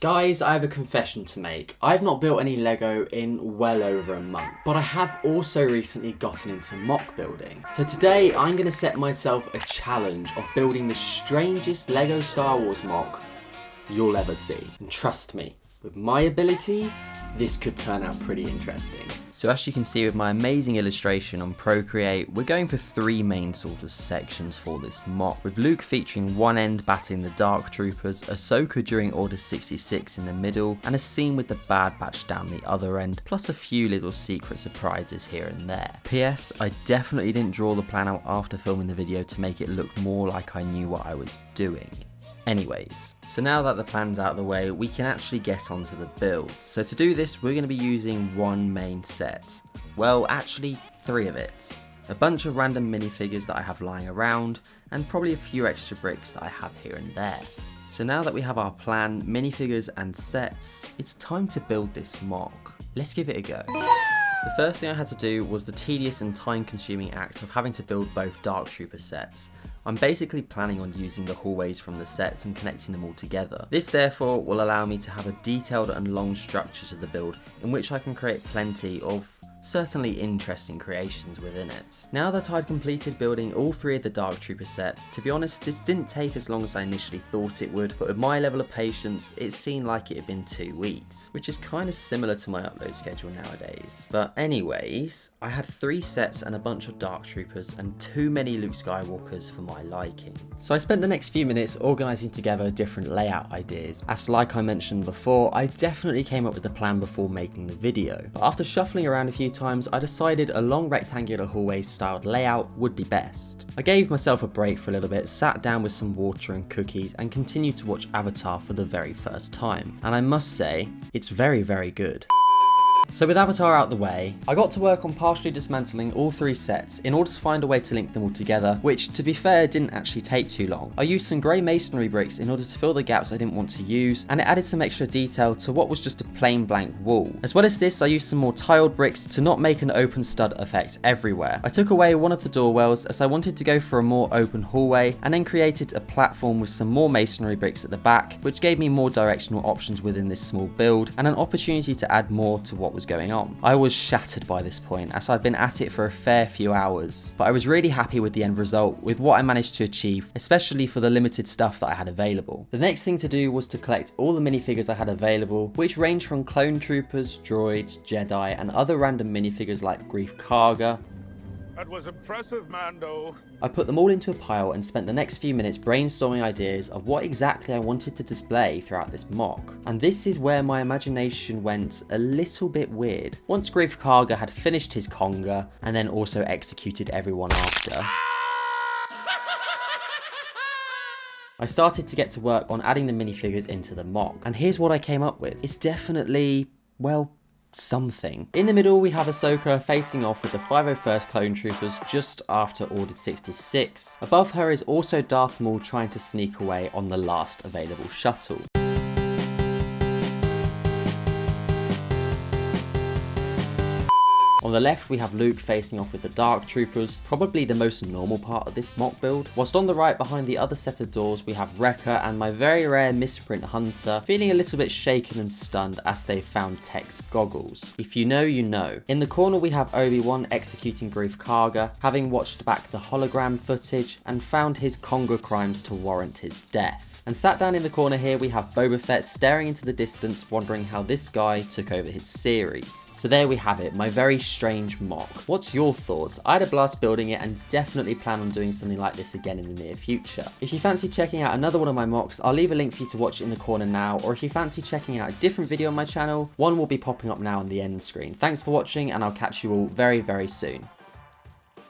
Guys, I have a confession to make. I've not built any Lego in well over a month, but I have also recently gotten into mock building. So today I'm going to set myself a challenge of building the strangest Lego Star Wars mock you'll ever see. And trust me, with my abilities, this could turn out pretty interesting. So as you can see with my amazing illustration on Procreate, we're going for three main sort of sections for this mock, with Luke featuring one end battling the Dark Troopers, Ahsoka during Order 66 in the middle, and a scene with the Bad Batch down the other end, plus a few little secret surprises here and there. PS, I definitely didn't draw the plan out after filming the video to make it look more like I knew what I was doing. Anyways, so now that the plan's out of the way, we can actually get onto the build. So to do this, we're going to be using one main set. Well, actually 3 of it. A bunch of random minifigures that I have lying around, and probably a few extra bricks that I have here and there. So now that we have our plan, minifigures and sets, it's time to build this mock. Let's give it a go. The first thing I had to do was the tedious and time-consuming act of having to build both Dark Trooper sets. I'm basically planning on using the hallways from the sets and connecting them all together. This therefore will allow me to have a detailed and long structure to the build in which I can create plenty of certainly interesting creations within it. Now that I'd completed building all 3 of the Dark Trooper sets, to be honest this didn't take as long as I initially thought it would, but with my level of patience it seemed like it had been 2 weeks, which is kind of similar to my upload schedule nowadays. But anyways, I had 3 sets and a bunch of Dark Troopers and too many Luke Skywalkers for my liking. So I spent the next few minutes organising together different layout ideas, as like I mentioned before, I definitely came up with the plan before making the video, but after shuffling around a few times I decided a long rectangular hallway styled layout would be best. I gave myself a break for a little bit, sat down with some water and cookies and continued to watch Avatar for the very first time, and I must say, it's very good. So with Avatar out the way, I got to work on partially dismantling all 3 sets in order to find a way to link them all together, which to be fair didn't actually take too long. I used some grey masonry bricks in order to fill the gaps I didn't want to use, and it added some extra detail to what was just a plain blank wall. As well as this, I used some more tiled bricks to not make an open stud effect everywhere. I took away one of the doorwells as I wanted to go for a more open hallway, and then created a platform with some more masonry bricks at the back, which gave me more directional options within this small build, and an opportunity to add more to what was going on. I was shattered by this point as I'd been at it for a fair few hours, but I was really happy with the end result, with what I managed to achieve, especially for the limited stuff that I had available. The next thing to do was to collect all the minifigures I had available, which range from clone troopers, droids, Jedi, and other random minifigures like Grief Karga. That was impressive, Mando. I put them all into a pile and spent the next few minutes brainstorming ideas of what exactly I wanted to display throughout this mock. And this is where my imagination went a little bit weird. Once Grief Karga had finished his conga and then also executed everyone after, I started to get to work on adding the minifigures into the mock. And here's what I came up with. It's definitely, well, something. In the middle we have Ahsoka facing off with the 501st Clone Troopers just after Order 66. Above her is also Darth Maul trying to sneak away on the last available shuttle. On the left we have Luke facing off with the Dark Troopers, probably the most normal part of this mock build, whilst on the right behind the other set of doors we have Wrecker and my very rare misprint Hunter, feeling a little bit shaken and stunned as they found Tech's goggles. If you know, you know. In the corner we have Obi-Wan executing Grief Karga, having watched back the hologram footage and found his conga crimes to warrant his death. And sat down in the corner here we have Boba Fett staring into the distance, wondering how this guy took over his series. So there we have it, my very strange mock. What's your thoughts? I had a blast building it and definitely plan on doing something like this again in the near future. If you fancy checking out another one of my mocks, I'll leave a link for you to watch it in the corner now, or if you fancy checking out a different video on my channel, one will be popping up now on the end screen. Thanks for watching and I'll catch you all very soon.